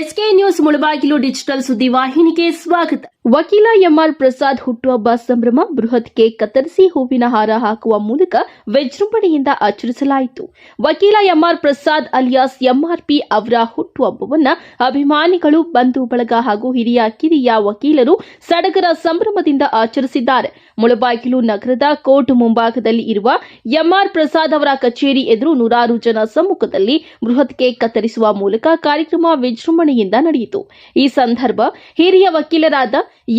SK news Mulbagal digital ಸುದ್ದಿವಾಹಿನಿಗೆ ಸ್ವಾಗತ. ವಕೀಲ M R Prasad ಹುಟ್ಟುಹಬ್ಬ ಸಂಭ್ರಮ ಬೃಹತ್ ಕೇಕ್ ಕತ್ತರಿಸಿ ಹೂವಿನ ಹಾರ ಹಾಕುವ ಮೂಲಕ ವಿಜೃಂಭಣೆಯಿಂದ ಆಚರಿಸಲಾಯಿತು. ವಕೀಲ ಎಂಆರ್ ಪ್ರಸಾದ್ ಅಲಿಯಾಸ್ ಎಂಆರ್ಪಿ ಅವರ ಹುಟ್ಟುಹಬ್ಬವನ್ನು ಅಭಿಮಾನಿಗಳು, ಬಂಧು ಬಳಗ ಹಾಗೂ ಹಿರಿಯ ಕಿರಿಯ ವಕೀಲರು ಸಡಗರ ಸಂಭ್ರಮದಿಂದ ಆಚರಿಸಿದ್ದಾರೆ. ಮುಳಬಾಗಿಲು ನಗರದ ಕೋರ್ಟ್ ಮುಂಭಾಗದಲ್ಲಿ ಇರುವ ಎಂಆರ್ ಪ್ರಸಾದ್ ಅವರ ಕಚೇರಿ ಎದುರು ನೂರಾರು ಜನ ಸಮ್ಮುಖದಲ್ಲಿ ಬೃಹತ್ ಕೇಕ್ ಕತ್ತರಿಸುವ ಮೂಲಕ ಕಾರ್ಯಕ್ರಮ ವಿಜೃಂಭಣೆಯಿಂದ ನಡೆಯಿತು. ಈ ಸಂದರ್ಭ ಹಿರಿಯ ವಕೀಲರಾದ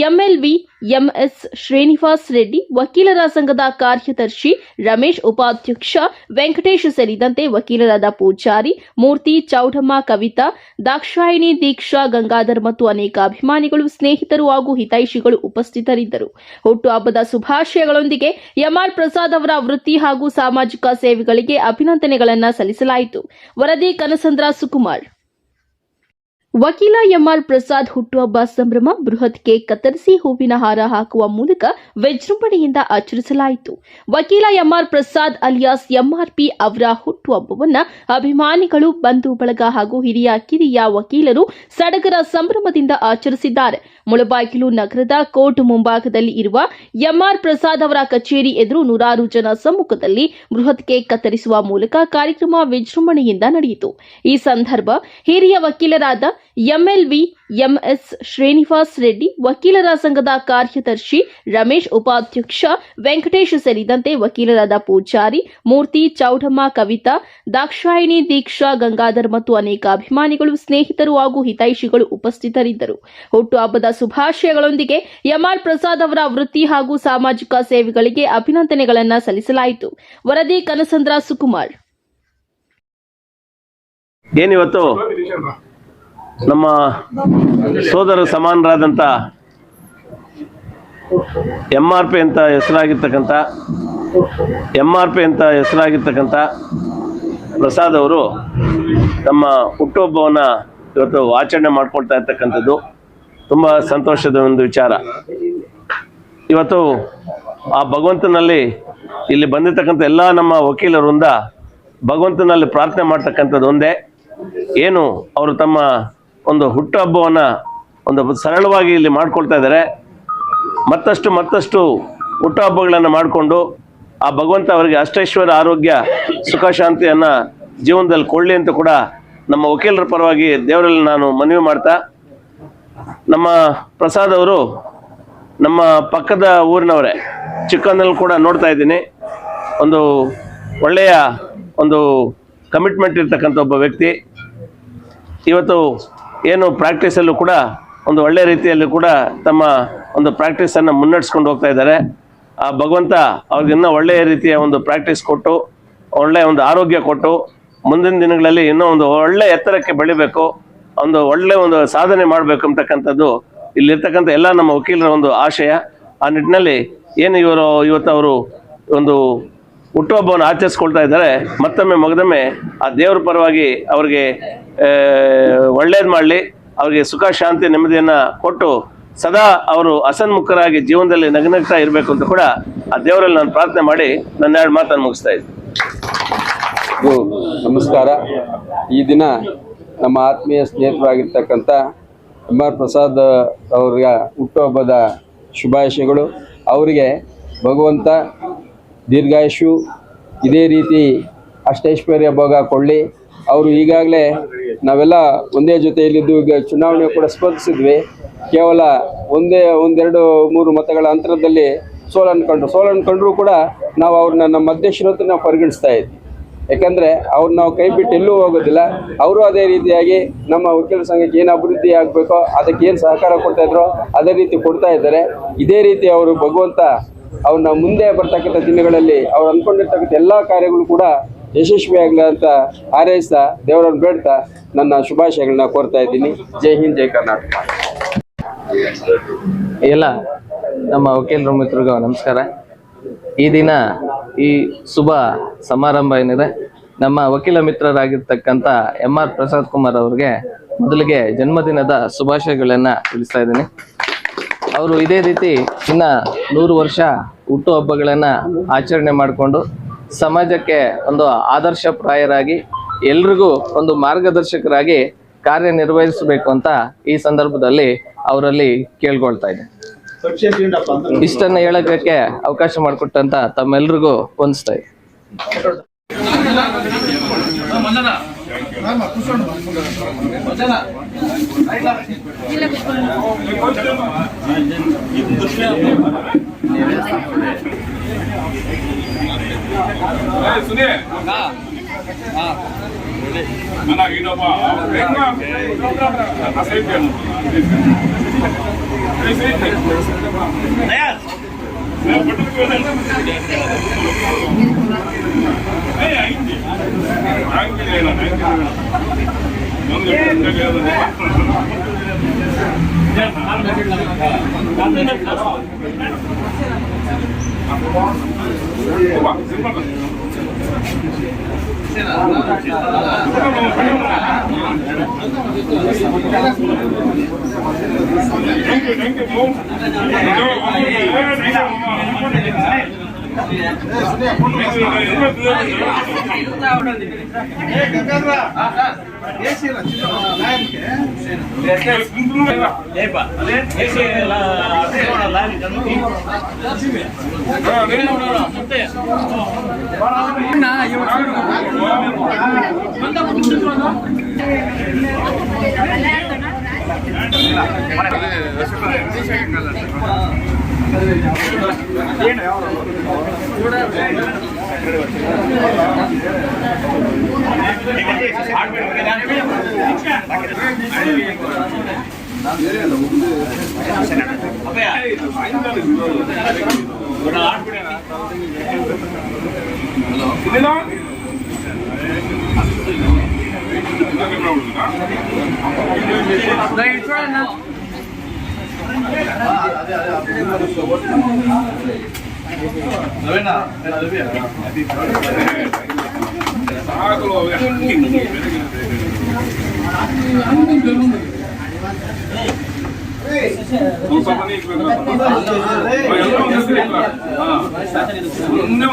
ಎಂಎಲ್ವಿ ಎಂಎಸ್ ಶ್ರೀನಿವಾಸ್ ರೆಡ್ಡಿ, ವಕೀಲರ ಸಂಘದ ಕಾರ್ಯದರ್ಶಿ ರಮೇಶ್, ಉಪಾಧ್ಯಕ್ಷ ವೆಂಕಟೇಶ್ ಸೇರಿದಂತೆ ವಕೀಲರಾದ ಪೂಜಾರಿ, ಮೂರ್ತಿ, ಚೌಡಮ್ಮ, ಕವಿತಾ, ದಾಕ್ಷಾಯಿಣಿ, ದೀಕ್ಷಾ, ಗಂಗಾಧರ್ ಮತ್ತು ಅನೇಕ ಅಭಿಮಾನಿಗಳು, ಸ್ನೇಹಿತರು ಹಾಗೂ ಹಿತೈಷಿಗಳು ಉಪಸ್ಥಿತರಿದ್ದರು. ಹುಟ್ಟುಹಬ್ಬದ ಶುಭಾಶಯಗಳೊಂದಿಗೆ ಎಂಆರ್ ಪ್ರಸಾದ್ ಅವರ ವೃತ್ತಿ ಹಾಗೂ ಸಾಮಾಜಿಕ ಸೇವೆಗಳಿಗೆ ಅಭಿನಂದನೆಗಳನ್ನು ಸಲ್ಲಿಸಲಾಯಿತು. ವರದಿ ಕನಸಂದ್ರ ಸುಕುಮಾರ್. ವಕೀಲ ಎಂಆರ್ ಪ್ರಸಾದ್ ಹುಟ್ಟುಹಬ್ಬ ಸಂಭ್ರಮ ಬೃಹತ್ ಕೇಕ್ ಕತ್ತರಿಸಿ ಹೂವಿನ ಹಾರ ಹಾಕುವ ಮೂಲಕ ವಿಜೃಂಭಣೆಯಿಂದ ಆಚರಿಸಲಾಯಿತು. ವಕೀಲ ಎಂಆರ್ ಪ್ರಸಾದ್ ಅಲಿಯಾಸ್ ಎಂಆರ್ಪಿ ಅವರ ಹುಟ್ಟುಹಬ್ಬವನ್ನು ಅಭಿಮಾನಿಗಳು, ಬಂಧು ಬಳಗ ಹಾಗೂ ಹಿರಿಯ ಕಿರಿಯ ವಕೀಲರು ಸಡಗರ ಸಂಭ್ರಮದಿಂದ ಆಚರಿಸಿದ್ದಾರೆ. ಮುಳಬಾಗಿಲು ನಗರದ ಕೋರ್ಟ್ ಮುಂಭಾಗದಲ್ಲಿ ಇರುವ ಎಂಆರ್ ಪ್ರಸಾದ್ ಅವರ ಕಚೇರಿ ಎದುರು ನೂರಾರು ಜನ ಸಮ್ಮುಖದಲ್ಲಿ ಬೃಹತ್ ಕೇಕ್ ಕತ್ತರಿಸುವ ಮೂಲಕ ಕಾರ್ಯಕ್ರಮ ವಿಜೃಂಭಣೆಯಿಂದ ನಡೆಯಿತು. ಈ ಸಂದರ್ಭ ಹಿರಿಯ ವಕೀಲರಾದ ಎಂಎಲ್ವಿ ಎಂಎಸ್ ಶ್ರೀನಿವಾಸ್ ರೆಡ್ಡಿ, ವಕೀಲರ ಸಂಘದ ಕಾರ್ಯದರ್ಶಿ ರಮೇಶ್, ಉಪಾಧ್ಯಕ್ಷ ವೆಂಕಟೇಶ್ ಸೇರಿದಂತೆ ವಕೀಲರಾದ ಪೂಜಾರಿ, ಮೂರ್ತಿ, ಚೌಡಮ್ಮ, ಕವಿತಾ, ದಾಕ್ಷಾಯಿಣಿ, ದೀಕ್ಷಾ, ಗಂಗಾಧರ್ ಮತ್ತು ಅನೇಕ ಅಭಿಮಾನಿಗಳು, ಸ್ನೇಹಿತರು ಹಾಗೂ ಹಿತೈಷಿಗಳು ಉಪಸ್ಥಿತರಿದ್ದರು. ಹುಟ್ಟುಹಬ್ಬದ ಶುಭಾಶಯಗಳೊಂದಿಗೆ ಎಂಆರ್ ಪ್ರಸಾದ್ ಅವರ ವೃತ್ತಿ ಹಾಗೂ ಸಾಮಾಜಿಕ ಸೇವೆಗಳಿಗೆ ಅಭಿನಂದನೆಗಳನ್ನು ಸಲ್ಲಿಸಲಾಯಿತು. ವರದಿ ಕನಸಂದ್ರ ಸುಕುಮಾರ್. ಏನಿವತ್ತು ನಮ್ಮ ಸೋದರ ಸಮಾನರಾದಂಥ ಎಂಆರ್ಪಿ ಅಂತ ಹೆಸರಾಗಿರ್ತಕ್ಕಂಥ ಪ್ರಸಾದ್ ಅವರು ತಮ್ಮ ಹುಟ್ಟುಹಬ್ಬವನ್ನು ಇವತ್ತು ಆಚರಣೆ ಮಾಡ್ಕೊಳ್ತಾ ಇರ್ತಕ್ಕಂಥದ್ದು ತುಂಬ ಸಂತೋಷದ ಒಂದು ವಿಚಾರ. ಇವತ್ತು ಆ ಭಗವಂತನಲ್ಲಿ ಇಲ್ಲಿ ಬಂದಿರತಕ್ಕಂಥ ಎಲ್ಲ ನಮ್ಮ ವಕೀಲರಿಂದ ಭಗವಂತನಲ್ಲಿ ಪ್ರಾರ್ಥನೆ ಮಾಡ್ತಕ್ಕಂಥದ್ದು ಒಂದೇ, ಏನು ಅವರು ತಮ್ಮ ಒಂದು ಹುಟ್ಟುಹಬ್ಬವನ್ನು ಒಂದು ಸರಳವಾಗಿ ಇಲ್ಲಿ ಮಾಡ್ಕೊಳ್ತಾ ಇದ್ದಾರೆ. ಮತ್ತಷ್ಟು ಹುಟ್ಟುಹಬ್ಬಗಳನ್ನು ಮಾಡಿಕೊಂಡು ಆ ಭಗವಂತ ಅವರಿಗೆ ಅಷ್ಟೈಶ್ವರ್ಯ, ಆರೋಗ್ಯ, ಸುಖ, ಶಾಂತಿಯನ್ನು ಜೀವನದಲ್ಲಿ ಕೊಳ್ಳಿ ಅಂತ ಕೂಡ ನಮ್ಮ ವಕೀಲರ ಪರವಾಗಿ ದೇವರಲ್ಲಿ ನಾನು ಮನವಿ ಮಾಡ್ತಾ, ನಮ್ಮ ಪ್ರಸಾದ್ ಅವರು ನಮ್ಮ ಪಕ್ಕದ ಊರಿನವರೇ, ಚಿಕ್ಕಂದಲ್ಲಿ ಕೂಡ ನೋಡ್ತಾ ಇದ್ದೀನಿ. ಒಂದು ಒಳ್ಳೆಯ ಒಂದು ಕಮಿಟ್ಮೆಂಟ್ ಇರ್ತಕ್ಕಂಥ ಒಬ್ಬ ವ್ಯಕ್ತಿ. ಇವತ್ತು ಏನು ಪ್ರಾಕ್ಟೀಸಲ್ಲೂ ಕೂಡ ಒಂದು ಒಳ್ಳೆಯ ರೀತಿಯಲ್ಲಿ ಕೂಡ ತಮ್ಮ ಒಂದು ಪ್ರಾಕ್ಟೀಸನ್ನು ಮುನ್ನಡೆಸ್ಕೊಂಡು ಹೋಗ್ತಾ ಇದ್ದಾರೆ. ಆ ಭಗವಂತ ಅವ್ರಿಗಿನ್ನೂ ಒಳ್ಳೆಯ ರೀತಿಯ ಒಂದು ಪ್ರಾಕ್ಟೀಸ್ ಕೊಟ್ಟು, ಒಳ್ಳೆಯ ಒಂದು ಆರೋಗ್ಯ ಕೊಟ್ಟು, ಮುಂದಿನ ದಿನಗಳಲ್ಲಿ ಇನ್ನೂ ಒಂದು ಒಳ್ಳೆಯ ಎತ್ತರಕ್ಕೆ ಬೆಳಿಬೇಕು, ಒಂದು ಒಳ್ಳೆಯ ಒಂದು ಸಾಧನೆ ಮಾಡಬೇಕು ಅಂತಕ್ಕಂಥದ್ದು ಇಲ್ಲಿರ್ತಕ್ಕಂಥ ಎಲ್ಲ ನಮ್ಮ ವಕೀಲರ ಒಂದು ಆಶಯ. ಆ ನಿಟ್ಟಿನಲ್ಲಿ ಏನು ಇವತ್ತು ಅವರು ಒಂದು ಹುಟ್ಟುಹಬ್ಬವನ್ನು ಆಚರಿಸ್ಕೊಳ್ತಾ ಇದ್ದಾರೆ. ಮತ್ತೊಮ್ಮೆ ಮಗದೊಮ್ಮೆ ಆ ದೇವರ ಪರವಾಗಿ ಅವ್ರಿಗೆ ಒಳ್ಳೇದು ಮಾಡಲಿ, ಅವ್ರಿಗೆ ಸುಖ, ಶಾಂತಿ, ನೆಮ್ಮದಿಯನ್ನು ಕೊಟ್ಟು ಸದಾ ಅವರು ಹಸನ್ಮುಖರಾಗಿ ಜೀವನದಲ್ಲಿ ನಗನಗ್ತಾ ಇರಬೇಕು ಅಂತ ಕೂಡ ಆ ದೇವರಲ್ಲಿ ನಾನು ಪ್ರಾರ್ಥನೆ ಮಾಡಿ ನನ್ನ 2 ಮಾತನ್ನು ಮುಗಿಸ್ತಾ ಇದ್ದೀನಿ. ನಮಸ್ಕಾರ. ಈ ದಿನ ನಮ್ಮ ಆತ್ಮೀಯ ಸ್ನೇಹಿತರಾಗಿರ್ತಕ್ಕಂಥ ಎಂಆರ್ ಪ್ರಸಾದ್ ಅವ್ರಿಗೆ ಹುಟ್ಟುಹಬ್ಬದ ಶುಭಾಶಯಗಳು. ಅವರಿಗೆ ಭಗವಂತ ದೀರ್ಘಾಯುಷು, ಇದೇ ರೀತಿ ಅಷ್ಟೈಶ್ವರ್ಯ ಭೋಗ ಕೊಳ್ಳಿ. ಅವರು ಈಗಾಗಲೇ ನಾವೆಲ್ಲ ಒಂದೇ ಜೊತೆಯಲ್ಲಿದ್ದು ಈಗ ಚುನಾವಣೆ ಕೂಡ ಸ್ಪರ್ಧಿಸಿದ್ವಿ. ಕೇವಲ 1-2-3 ಮತಗಳ ಅಂತರದಲ್ಲಿ ಸೋಲನ್ನು ಕಂಡರೂ ಕೂಡ ನಾವು ಅವ್ರನ್ನ ನಮ್ಮ ಅಧ್ಯಕ್ಷರು ಅಂತ ನಾವು ಪರಿಗಣಿಸ್ತಾ ಇದ್ವಿ. ಯಾಕಂದರೆ ಅವ್ರು ನಾವು ಕೈ ಬಿಟ್ಟು ಎಲ್ಲೂ ಹೋಗೋದಿಲ್ಲ. ಅವರು ಅದೇ ರೀತಿಯಾಗಿ ನಮ್ಮ ವಕೀಲರ ಸಂಘಕ್ಕೆ ಏನು ಅಭಿವೃದ್ಧಿ ಆಗಬೇಕೋ ಅದಕ್ಕೆ ಏನು ಸಹಕಾರ ಕೊಡ್ತಾಯಿದ್ರೋ ಅದೇ ರೀತಿ ಕೊಡ್ತಾ ಇದ್ದಾರೆ. ಇದೇ ರೀತಿ ಅವರು ಭಗವಂತ ಅವ್ರನ್ನ ಮುಂದೆ ಬರ್ತಕ್ಕಂಥ ದಿನಗಳಲ್ಲಿ ಅವ್ರು ಅಂದ್ಕೊಂಡಿರ್ತಕ್ಕಂಥ ಎಲ್ಲ ಕಾರ್ಯಗಳು ಕೂಡ ಯಶಸ್ವಿಯಾಗಲಿ ಅಂತ ಹಾರೈಸ್ತಾ, ದೇವರನ್ನು ಬೇಡ್ತಾ ನನ್ನ ಶುಭಾಶಯಗಳನ್ನ ಕೋರ್ತಾ ಇದ್ದೀನಿ. ಜೈ ಹಿಂದ್, ಜೈ ಕರ್ನಾಟಕ. ಎಲ್ಲ ನಮ್ಮ ವಕೀಲರ ಮಿತ್ರರಿಗೂ ನಮಸ್ಕಾರ. ಈ ದಿನ ಈ ಶುಭ ಸಮಾರಂಭ ಏನಿದೆ, ನಮ್ಮ ವಕೀಲ ಮಿತ್ರರಾಗಿರ್ತಕ್ಕಂಥ ಎಂಆರ್ ಪ್ರಸಾದ್ ಕುಮಾರ್ ಅವ್ರಿಗೆ ಮೊದಲಿಗೆ ಜನ್ಮದಿನದ ಶುಭಾಶಯಗಳನ್ನು ತಿಳಿಸ್ತಾ ಇದ್ದೀನಿ. ಅವರು ಇದೇ ರೀತಿ ಇನ್ನು 100 ವರ್ಷ ಹುಟ್ಟುಹಬ್ಬಗಳನ್ನು ಆಚರಣೆ ಮಾಡಿಕೊಂಡು ಸಮಾಜಕ್ಕೆ ಒಂದು ಆದರ್ಶಪ್ರಾಯರಾಗಿ ಎಲ್ರಿಗೂ ಒಂದು ಮಾರ್ಗದರ್ಶಕರಾಗಿ ಕಾರ್ಯನಿರ್ವಹಿಸಬೇಕು ಅಂತ ಈ ಸಂದರ್ಭದಲ್ಲಿ ಅವರಲ್ಲಿ ಕೇಳ್ಕೊಳ್ತಾ ಇದೆ. ಇಷ್ಟನ್ನ ಹೇಳಕ್ಕೆ ಅವಕಾಶ ಮಾಡಿಕೊಟ್ಟಂತ ತಮ್ಮೆಲ್ರಿಗೂ ವಂದಿಸ್ತಾ ಇದೆ.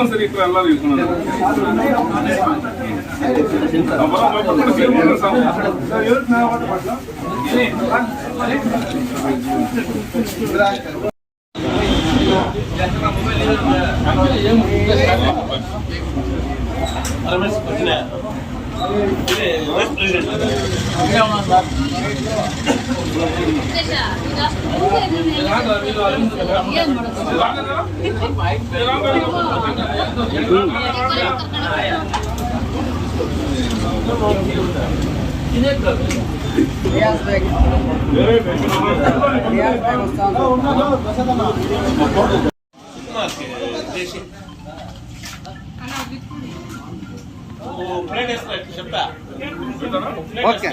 ಒಂದ್ಸರಿ ఓకే